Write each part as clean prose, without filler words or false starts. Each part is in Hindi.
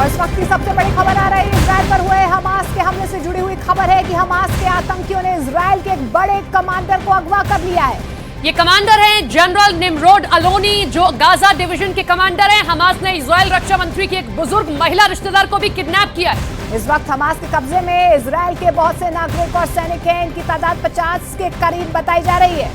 और इस वक्त की सबसे बड़ी खबर आ रही है इजराइल पर हुए हमास के हमले से जुड़ी हुई खबर है कि हमास के आतंकियों ने इजराइल के एक बड़े कमांडर को अगवा कर लिया है। ये कमांडर हैं जनरल निमरोड अलोनी, जो गाजा डिवीजन के कमांडर हैं। हमास ने इजराइल रक्षा मंत्री की एक बुजुर्ग महिला रिश्तेदार को भी किडनैप किया है। इस वक्त हमास के कब्जे में इजराइल के बहुत से नागरिक और सैनिक हैं। इनकी तादाद 50 के करीब बताई जा रही है।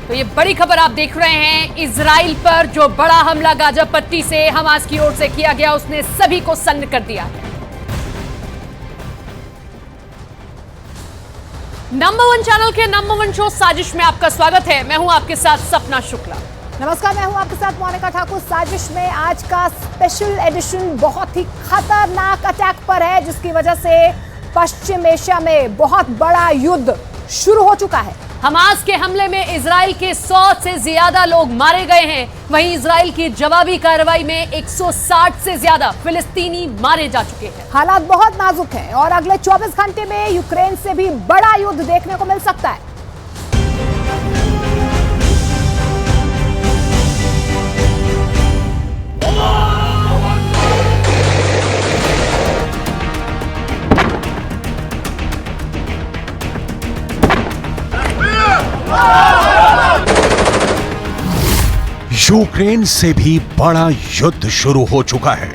तो ये बड़ी खबर आप देख रहे हैं। इजराइल पर जो बड़ा हमला गाजा पट्टी से हमास की ओर से किया गया, उसने सभी को सन्न कर दिया है। नंबर 1 चैनल के नंबर 1 शो साजिश में आपका स्वागत है। मैं हूं आपके साथ सपना शुक्ला। नमस्कार, मैं हूं आपके साथ मोनिका ठाकुर। साजिश में आज का स्पेशल एडिशन बहुत ही खतरनाक अटैक पर है, जिसकी वजह से पश्चिम एशिया में बहुत बड़ा युद्ध शुरू हो चुका है। हमास के हमले में इजराइल के 100 से ज्यादा लोग मारे गए हैं। वहीं इजराइल की जवाबी कार्रवाई में 160 से ज्यादा फिलिस्तीनी मारे जा चुके हैं। हालात बहुत नाजुक हैं और अगले 24 घंटे में यूक्रेन से भी बड़ा युद्ध देखने को मिल सकता है। यूक्रेन से भी बड़ा युद्ध शुरू हो चुका है।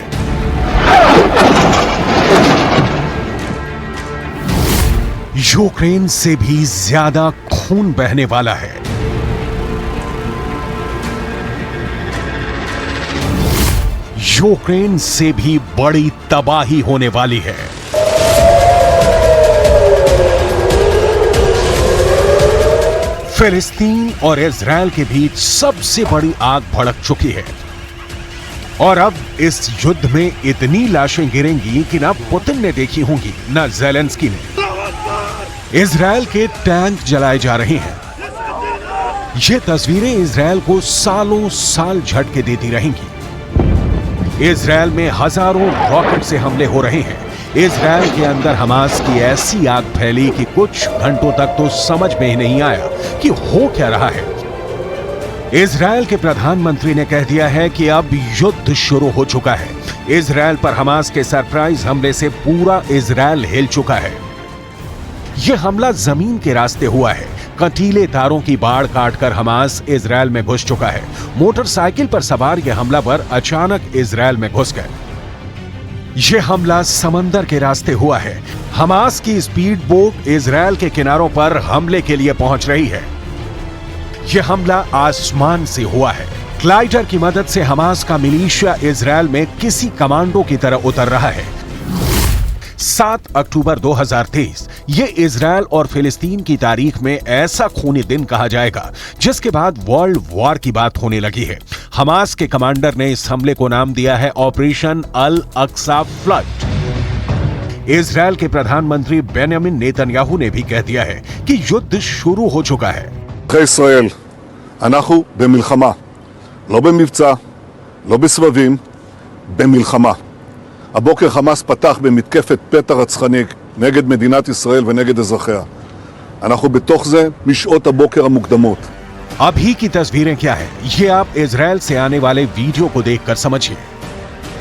यूक्रेन से भी ज्यादा खून बहने वाला है। यूक्रेन से भी बड़ी तबाही होने वाली है। फिलिस्तीन और इजराइल के बीच सबसे बड़ी आग भड़क चुकी है और अब इस युद्ध में इतनी लाशें गिरेंगी कि ना पुतिन ने देखी होंगी, ना ज़ेलेंस्की ने। इजराइल के टैंक जलाए जा रहे हैं। ये तस्वीरें इजराइल को सालों साल झटके देती रहेंगी। इजराइल में हजारों रॉकेट से हमले हो रहे हैं। इजराइल के अंदर हमास की ऐसी आग फैली कि कुछ घंटों तक तो समझ में ही नहीं आया कि हो क्या रहा है। इजराइल के प्रधानमंत्री ने कह दिया है कि अब युद्ध शुरू हो चुका है। इजराइल पर हमास के सरप्राइज हमले से पूरा इजराइल हिल चुका है। यह हमला जमीन के रास्ते हुआ है। कंटीले तारों की बाढ़ काटकर हमास इजराइल में घुस चुका है। मोटरसाइकिल पर सवार यह हमलावर अचानक इजराइल में घुस गए। यह हमला समंदर के रास्ते हुआ है। हमास की स्पीड बोट इजराइल के किनारों पर हमले के लिए पहुंच रही है। यह हमला आसमान से हुआ है। ग्लाइडर की मदद से हमास का मिलिशिया इजराइल में किसी कमांडो की तरह उतर रहा है। 7 अक्टूबर 2023 ये इजराइल और फिलिस्तीन की तारीख में ऐसा खूनी दिन कहा जाएगा जिसके बाद वर्ल्ड वॉर की बात होने लगी है। हमास के कमांडर ने इस हमले को नाम दिया है ऑपरेशन अल अक्सा फ्लड। इजराइल के प्रधानमंत्री बेंजामिन नेतन्याहू ने भी कह दिया है कि युद्ध शुरू हो चुका है। ישראל, אנחנו במלחמה, לא במבצע, לא בסבבים, במלחמה. הבוקר חמאס פתח במתקפת פתע רצחני נגד מדינת ישראל ונגד אזרחיה. אנחנו בתוך זה משעות הבוקר המוקדמות. अभी की तस्वीरें क्या है, ये आप इजराइल से आने वाले वीडियो को देखकर समझिए।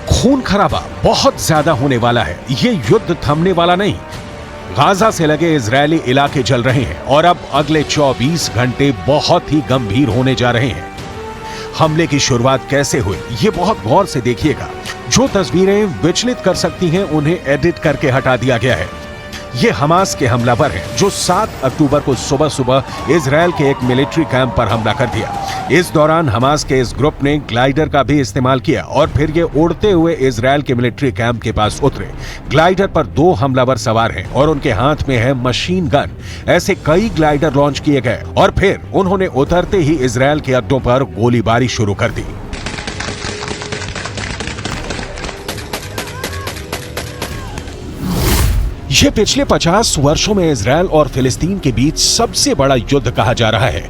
खून खराबा बहुत ज्यादा होने वाला है। ये युद्ध थमने वाला नहीं। गाजा से लगे इजरायली इलाके जल रहे हैं और अब अगले 24 घंटे बहुत ही गंभीर होने जा रहे हैं। हमले की शुरुआत कैसे हुई, ये बहुत गौर से देखिएगा। जो तस्वीरें विचलित कर सकती हैं, उन्हें एडिट करके हटा दिया गया है। ये हमास के हमलावर हैं जो 7 अक्टूबर को सुबह सुबह इजराइल के एक मिलिट्री कैंप पर हमला कर दिया। इस दौरान हमास के इस ग्रुप ने ग्लाइडर का भी इस्तेमाल किया और फिर ये उड़ते हुए इजराइल के मिलिट्री कैंप के पास उतरे। ग्लाइडर पर 2 हमलावर सवार हैं और उनके हाथ में है मशीन गन। ऐसे कई ग्लाइडर लॉन्च किए गए और फिर उन्होंने उतरते ही इजराइल के अड्डों पर गोलीबारी शुरू कर दी। यह पिछले 50 वर्षों में इजराइल और फिलिस्तीन के बीच सबसे बड़ा युद्ध कहा जा रहा है।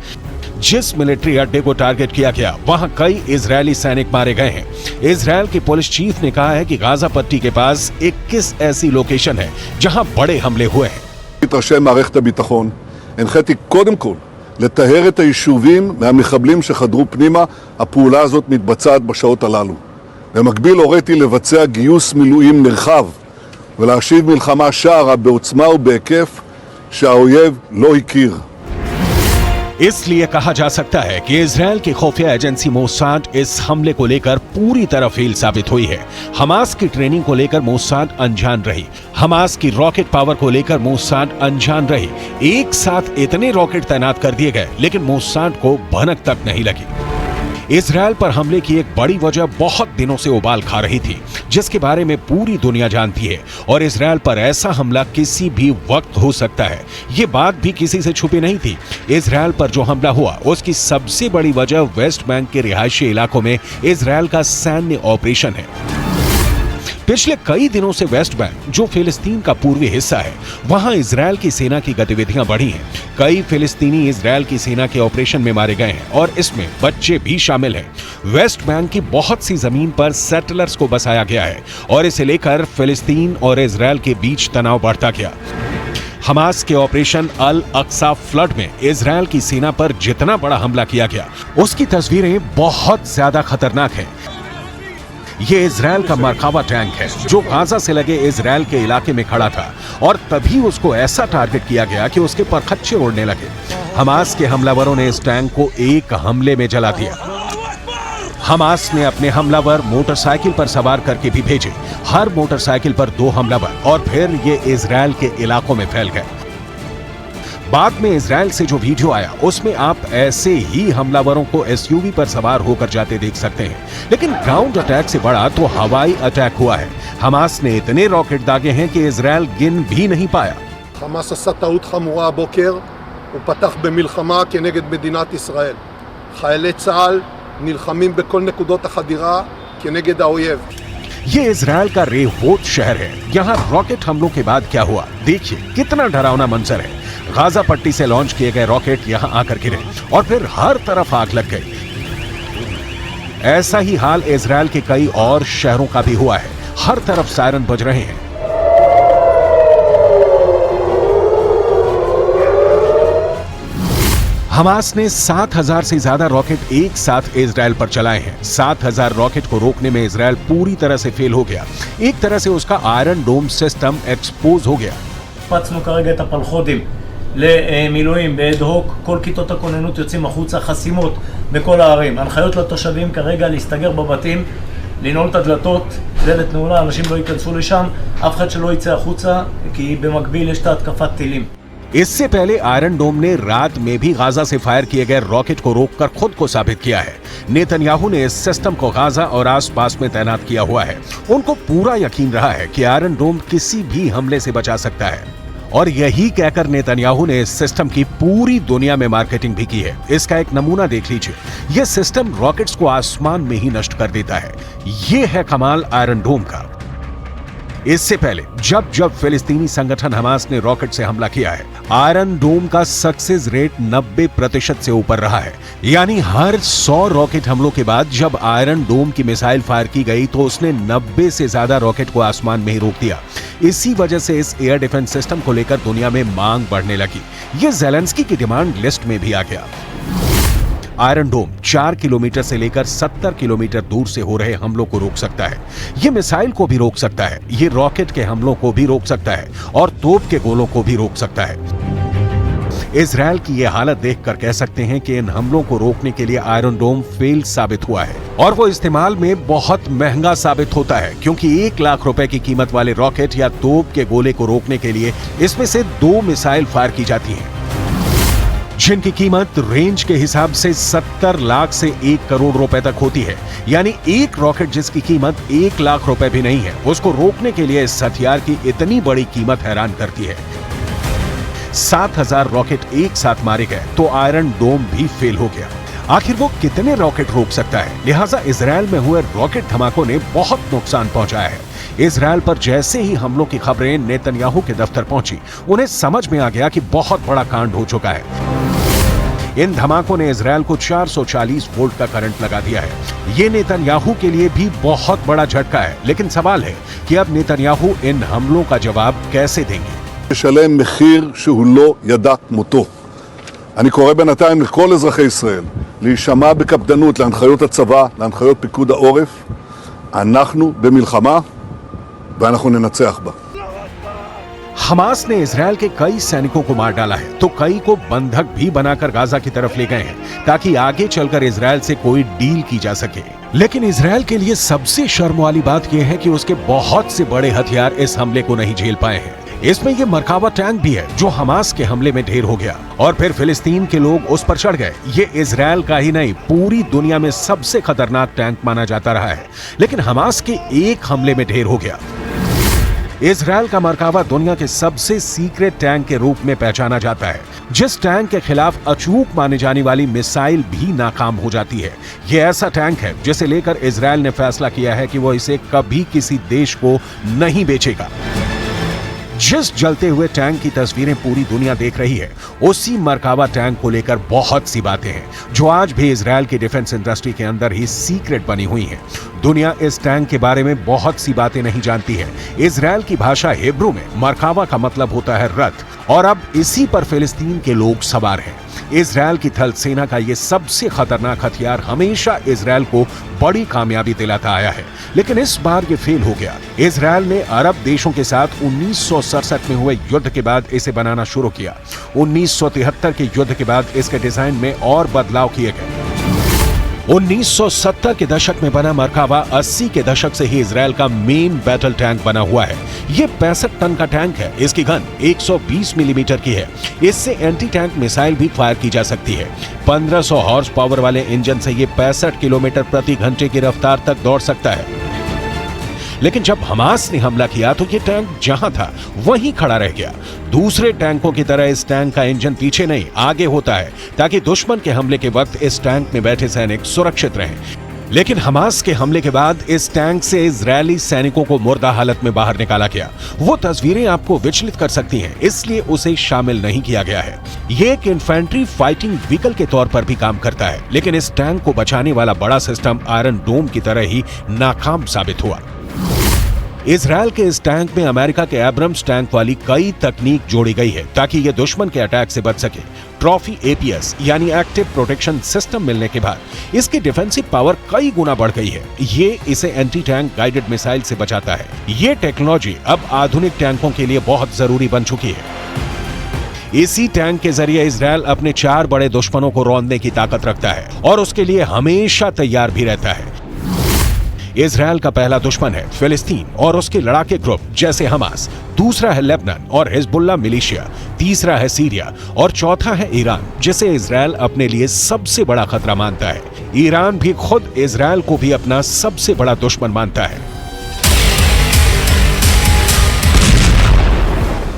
जिस मिलिट्री अड्डे को टारगेट किया गया, वहां कई इजरायली सैनिक मारे गए हैं। इजराइल के पुलिस चीफ ने कहा है कि गाजा पट्टी के पास 21 ऐसी लोकेशन है जहां बड़े हमले हुए हैं। ראשי מערכת הביטחון, הנחיתי קודם כל לטהר את היישובים מהמחבלים שחדרו פנימה. הפעולה הזאת מתבצעת בשעות הללו. במקביל הוריתי לבצע גיוס מילואים נרחב ולהשיב מלחמה שערה בעוצמה ובהיקף שהאויב לא הכיר. इसलिए कहा जा सकता है कि इजरायल की खुफिया एजेंसी मोसाद इस हमले को लेकर पूरी तरह फेल साबित हुई है। हमास की ट्रेनिंग को लेकर मोसाद अनजान रही, हमास की रॉकेट पावर को लेकर मोसाद अनजान रही। एक साथ इतने रॉकेट तैनात कर दिए गए लेकिन मोसाद को भनक तक नहीं लगी। इजरायल पर हमले की एक बड़ी वजह बहुत दिनों से उबाल खा रही थी, जिसके बारे में पूरी दुनिया जानती है, और इजरायल पर ऐसा हमला किसी भी वक्त हो सकता है, ये बात भी किसी से छुपी नहीं थी। इजरायल पर जो हमला हुआ उसकी सबसे बड़ी वजह वेस्ट बैंक के रिहायशी इलाकों में इजरायल का सैन्य ऑपरेशन है। पिछले कई दिनों से वेस्ट बैंक, जो फिलिस्तीन का पूर्वी हिस्सा है, वहां इजरायल की सेना की गतिविधियां बढ़ी हैं। कई फिलिस्तीनी इजरायल की सेना के ऑपरेशन में मारे गए हैं और इसमें बच्चे भी शामिल हैं। वेस्ट बैंक की बहुत सी जमीन पर सेटलर्स को बसाया गया है और इसे लेकर फिलिस्तीन और इजरायल के बीच तनाव बढ़ता गया। हमास के ऑपरेशन अल अक्सा फ्लड में इजरायल की सेना पर जितना बड़ा हमला किया गया उसकी तस्वीरें बहुत ज्यादा खतरनाक हैं। ये इजरायल का मरकावा टैंक है जो गाजा से लगे इजरायल के इलाके में खड़ा था और तभी उसको ऐसा टारगेट किया गया कि उसके परखच्चे उड़ने लगे। हमास के हमलावरों ने इस टैंक को एक हमले में जला दिया। हमास ने अपने हमलावर मोटरसाइकिल पर सवार करके भी भेजे, हर मोटरसाइकिल पर 2 हमलावर, और फिर ये इजरायल के इलाकों में फैल गए। बाद में इजरायल से जो वीडियो आया उसमें आप ऐसे ही हमलावरों को एसयूवी पर सवार होकर जाते देख सकते हैं, लेकिन ग्राउंड अटैक से बड़ा तो हवाई अटैक हुआ है। हमास ने इतने रॉकेट दागे हैं कि इजरायल गिन भी नहीं पाया। חמאס עשה טעות חמורה הבוקר, הוא פתח במלחמה כנגד מדינת ישראל. חיילי צה"ל נלחמים בכל נקודות החדירה כנגד האויב. ये इजरायल का रेहोत शहर है। यहाँ रॉकेट हमलों के बाद क्या हुआ देखिए, कितना डरावना मंजर है। गाजा पट्टी से लॉन्च किए गए रॉकेट यहाँ आकर गिरे और फिर हर तरफ आग लग गई। ऐसा ही हाल इजरायल के कई और शहरों का भी हुआ है। हर तरफ सायरन बज रहे हैं। हमास ने 7,000 से ज्यादा रॉकेट एक साथ इजरायल पर चलाए हैं। 7,000 रॉकेट को रोकने में इजरायल पूरी तरह से फेल हो गया। एक तरह से उसका आयरन डोम सिस्टम एक्सपोज हो गया। פצנו כרגע את הפלחודים למילואים בהדהוק, כל כיתות הכוננות יוצאים החוצה, חסימות בכל הערים. הנחיות לתושבים כרגע להסתגר בבתים, לנעול את הדלתות, דלת נעולה, אנשים לא ייכנסו לשם, אף אחד שלא יצא החוצה, כי במקביל יש את התקפת טילים. इससे पहले आयरन डोम ने रात में भी गाजा से फायर किए गए रॉकेट को रोककर खुद को साबित किया है। नेतन्याहू ने इस सिस्टम को गाजा और आसपास में तैनात किया हुआ है। उनको पूरा यकीन रहा है कि आयरन डोम किसी भी हमले से बचा सकता है, और यही कहकर नेतन्याहू ने इस सिस्टम की पूरी दुनिया में मार्केटिंग भी की है। इसका एक नमूना देख लीजिए। यह सिस्टम रॉकेट्स को आसमान में ही नष्ट कर देता है। यह है कमाल आयरन डोम का। इससे पहले जब फिलिस्तीनी संगठन हमास ने रॉकेट से हमला किया है, आयरन डोम का सक्सेस रेट 90% से ऊपर रहा है। यानी हर 100 रॉकेट हमलों के बाद जब आयरन डोम की मिसाइल फायर की गई तो उसने 90 से ज्यादा रॉकेट को आसमान में ही रोक दिया। इसी वजह से इस एयर डिफेंस सिस्टम को लेकर दुनिया में मांग बढ़ने लगी। यह ज़ेलेंस्की की डिमांड लिस्ट में भी आ गया। आयरन डोम 4 किलोमीटर से लेकर 70 किलोमीटर दूर से हो रहे हमलों को रोक सकता है। यह मिसाइल को भी रोक सकता है, ये रॉकेट के हमलों को भी रोक सकता है और तोप के गोलों को भी रोक सकता है। इजरायल की यह हालत देखकर कह सकते हैं कि इन हमलों को रोकने के लिए आयरन डोम फेल साबित हुआ है, और वो इस्तेमाल में बहुत महंगा साबित होता है, क्योंकि 1 लाख रुपए की कीमत वाले रॉकेट या तोप के गोले को रोकने के लिए इसमें से 2 मिसाइल फायर की जाती हैं, जिनकी कीमत रेंज के हिसाब से 70 लाख से 1 करोड़ रुपए तक होती है। यानी एक रॉकेट जिसकी कीमत 1 लाख रुपए भी नहीं है, उसको रोकने के लिए इस हथियार की इतनी बड़ी कीमत हैरान करती है। 7,000 रॉकेट एक साथ मारे गए तो आयरन डोम भी फेल हो गया। आखिर वो कितने रॉकेट रोक सकता है? लिहाजा इजरायल में हुए रॉकेट धमाकों ने बहुत नुकसान पहुंचाया है। इजरायल पर जैसे ही हमलों की खबरें नेतन्याहू के दफ्तर पहुंची, उन्हें समझ में आ गया कि बहुत बड़ा कांड हो चुका है। इन धमाकों ने इजरायल को 440 वोल्ट का करंट लगा दिया है। ये नेतन्याहू के लिए भी बहुत बड़ा झटका है, लेकिन सवाल है कि अब नेतन्याहू इन हमलों का जवाब कैसे देंगे? לשלם מחיר שהוא לא ידע כמותו. אני קורא בינתיים לכל אזרחי ישראל להישמע בקפדנות להנחיות הצבא, להנחיות פיקוד העורף. אנחנו במלחמה ואנחנו ננצח בה. हमास ने इजरायल के कई सैनिकों को मार डाला है तो कई को बंधक भी बनाकर गाजा की तरफ ले गए हैं ताकि आगे चलकर इजरायल से कोई डील की जा सके। लेकिन इजरायल के लिए सबसे शर्म वाली बात यह है कि उसके बहुत से बड़े हथियार इस हमले को नहीं झेल पाए हैं। इसमें ये मरकावा टैंक भी है जो हमास के हमले में ढेर हो गया और फिर फिलिस्तीन के लोग उस पर चढ़ गए। ये इजरायल का ही नहीं पूरी दुनिया में सबसे खतरनाक टैंक माना जाता रहा है, लेकिन हमास के एक हमले में ढेर हो गया। इजरायल का मरकावा दुनिया के सबसे सीक्रेट टैंक के रूप में पहचाना जाता है, जिस टैंक के खिलाफ अचूक माने जाने वाली मिसाइल भी नाकाम हो जाती है। यह ऐसा टैंक है जिसे लेकर इजरायल ने फैसला किया है कि वो इसे कभी किसी देश को नहीं बेचेगा। जिस जलते हुए टैंक की तस्वीरें पूरी दुनिया देख रही है, उसी मरकावा टैंक को लेकर बहुत सी बातें हैं जो आज भी इजरायल की डिफेंस इंडस्ट्री के अंदर ही सीक्रेट बनी हुई हैं। दुनिया इस टैंक के बारे में बहुत सी बातें नहीं जानती है। इजरायल की भाषा हिब्रू में मरकावा का मतलब होता है रथ, और अब इसी पर फिलिस्तीन के लोग सवार हैं। इजरायल की थल सेना का ये सबसे खतरनाक हथियार हमेशा इजरायल को बड़ी कामयाबी दिलाता आया है, लेकिन इस बार ये फेल हो गया। इजरायल ने अरब देशों के साथ 1967 में हुए युद्ध के बाद इसे बनाना शुरू किया। 1973 के युद्ध के बाद इसके डिजाइन में और बदलाव किए गए। 1970 के दशक में बना मरकावा 80 के दशक से ही इजरायल का मेन बैटल टैंक बना हुआ है। ये 65 टन का टैंक है। इसकी गन 120 मिलीमीटर की है। इससे एंटी टैंक मिसाइल भी फायर की जा सकती है। 1500 हॉर्स पावर वाले इंजन से ये 65 किलोमीटर प्रति घंटे की रफ्तार तक दौड़ सकता है। लेकिन जब हमास ने हमला किया तो ये टैंक जहां था वहीं खड़ा रह गया। दूसरे टैंकों की तरह इस टैंक का इंजन पीछे नहीं आगे होता है ताकि दुश्मन के हमले के वक्त इस टैंक में बैठे सैनिक सुरक्षित रहें। लेकिन हमास के हमले के बाद इस टैंक से इजरायली सैनिकों को मुर्दा हालत में बाहर निकाला गया। वो तस्वीरें आपको विचलित कर सकती हैं, इसलिए उसे शामिल नहीं किया गया है। ये एक इन्फेंट्री फाइटिंग व्हीकल के तौर पर भी काम करता है, लेकिन इस टैंक को बचाने वाला बड़ा सिस्टम आयरन डोम की तरह ही नाकाम साबित हुआ। इजरायल के इस टैंक में अमेरिका के एब्रम्स टैंक वाली कई तकनीक जोड़ी गई है ताकि ये दुश्मन के अटैक से बच सके। ट्रॉफी एपीएस यानी एक्टिव प्रोटेक्शन सिस्टम मिलने के बाद इसकी डिफेंसिव पावर कई गुना बढ़ गई है। ये इसे एंटी टैंक गाइडेड मिसाइल से बचाता है। ये टेक्नोलॉजी अब आधुनिक टैंकों के लिए बहुत जरूरी बन चुकी है। इसी टैंक के जरिए इजरायल अपने 4 बड़े दुश्मनों को रौंदने की ताकत रखता है और उसके लिए हमेशा तैयार भी रहता है। इजरायल का पहला दुश्मन है फिलिस्तीन और उसके लड़ाके ग्रुप जैसे हमास, दूसरा है लेबनान और हिजबुल्लाह मिलिशिया, तीसरा है सीरिया और चौथा है ईरान, जिसे इजरायल अपने लिए सबसे बड़ा खतरा मानता है। ईरान भी खुद इजरायल को भी अपना सबसे बड़ा दुश्मन मानता है।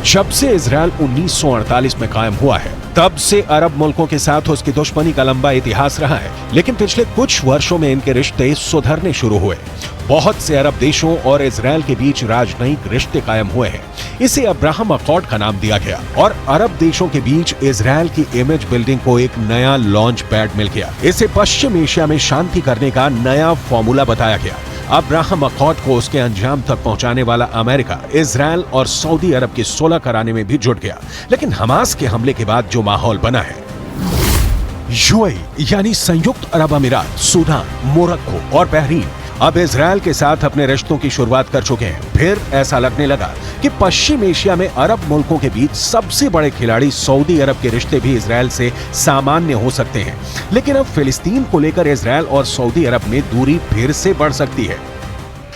जब से इजरायल 1948 में कायम हुआ है, तब से अरब मुल्कों के साथ उसकी दुश्मनी का लंबा इतिहास रहा है, लेकिन पिछले कुछ वर्षों में इनके रिश्ते सुधरने शुरू हुए। बहुत से अरब देशों और इजरायल के बीच राजनयिक रिश्ते कायम हुए हैं। इसे अब्राहम अकॉर्ड का नाम दिया गया और अरब देशों के बीच इजरायल की इमेज बिल्डिंग को एक नया लॉन्च पैड मिल गया। इसे पश्चिम एशिया में शांति करने का नया फॉर्मूला बताया गया। अब्राहम अकॉर्ड को उसके अंजाम तक पहुंचाने वाला अमेरिका, इजरायल और सऊदी अरब की सुलह कराने में भी जुट गया। लेकिन हमास के हमले के बाद जो माहौल बना है, यूएई यानी संयुक्त अरब अमीरात, सूडान, मोरक्को और बहरीन अब इजरायल के साथ अपने रिश्तों की शुरुआत कर चुके हैं। फिर ऐसा लगने लगा कि पश्चिम एशिया में अरब मुल्कों के बीच सबसे बड़े खिलाड़ी सऊदी अरब के रिश्ते भी इजरायल से सामान्य हो सकते हैं। लेकिन अब फिलिस्तीन को लेकर इजरायल और सऊदी अरब में दूरी फिर से बढ़ सकती है।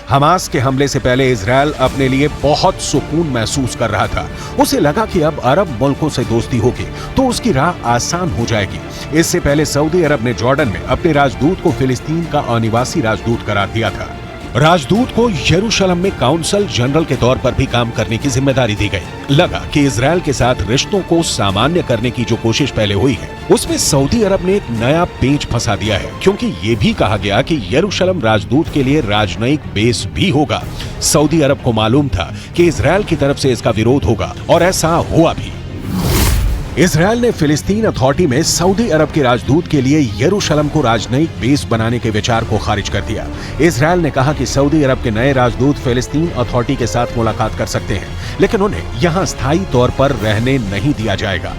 हमास के हमले से पहले इजरायल अपने लिए बहुत सुकून महसूस कर रहा था। उसे लगा कि अब अरब मुल्कों से दोस्ती होगी तो उसकी राह आसान हो जाएगी। इससे पहले सऊदी अरब ने जॉर्डन में अपने राजदूत को फिलिस्तीन का अनिवासी राजदूत करार दिया था। राजदूत को यरूशलेम में काउंसल जनरल के तौर पर भी काम करने की जिम्मेदारी दी गई। लगा कि इजरायल के साथ रिश्तों को सामान्य करने की जो कोशिश पहले हुई है, उसमें सऊदी अरब ने एक नया पेंच फंसा दिया है, क्योंकि ये भी कहा गया कि यरूशलेम राजदूत के लिए राजनयिक बेस भी होगा। सऊदी अरब को मालूम था कि इजरायल की तरफ से इसका विरोध होगा और ऐसा हुआ भी। इजरायल ने फिलिस्तीन अथॉरिटी में सऊदी अरब के राजदूत के लिए यरूशलेम को राजनयिक बेस बनाने के विचार को खारिज कर दिया। इजरायल ने कहा कि सऊदी अरब के नए राजदूत फिलिस्तीन अथॉरिटी के साथ मुलाकात कर सकते हैं, लेकिन उन्हें यहां स्थायी तौर पर रहने नहीं दिया जाएगा।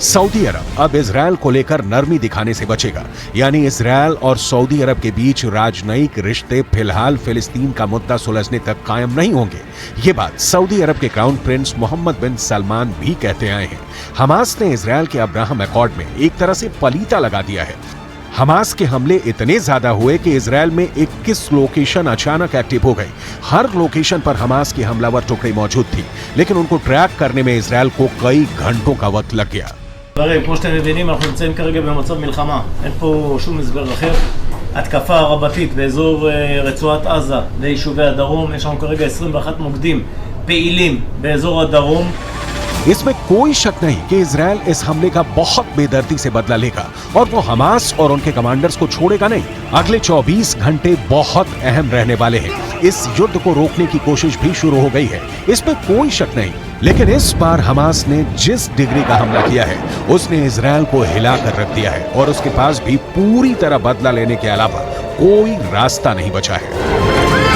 सऊदी अरब अब इजरायल को लेकर नरमी दिखाने से बचेगा, यानी इजरायल और सऊदी अरब के बीच राजनयिक रिश्ते फिलहाल फिलिस्तीन का मुद्दा सुलझने तक कायम नहीं होंगे। ये बात सऊदी अरब के क्राउन प्रिंस मोहम्मद बिन सलमान भी कहते आए हैं। हमास ने इजरायल के अब्राहम अकॉर्ड में एक तरह से पलीता लगा दिया है। हमास के हमले इतने ज्यादा हुए कि इजरायल में 21 लोकेशन अचानक एक्टिव हो गई। हर लोकेशन पर हमास की हमलावर टुकड़ी मौजूद थी, लेकिन उनको ट्रैक करने में इजरायल को कई घंटों का वक्त लग गया। כמו שאתם מבינים, אנחנו נמצאים כרגע במצב מלחמה. אין פה שום הסבר אחר. התקפה רבתית באזור רצועת עזה ויישובי הדרום. יש לנו כרגע 21 מוקדים פעילים באזור הדרום. इसमें कोई शक नहीं कि इजरायल इस हमले का बहुत बेदर्दी से बदला लेगा और वो हमास और उनके कमांडर्स को छोड़ेगा नहीं। अगले 24 घंटे बहुत अहम रहने वाले हैं। इस युद्ध को रोकने की कोशिश भी शुरू हो गई है, इसमें कोई शक नहीं। लेकिन इस बार हमास ने जिस डिग्री का हमला किया है, उसने इजरायल को हिलाकर रख दिया है और उसके पास भी पूरी तरह बदला लेने के अलावा कोई रास्ता नहीं बचा है।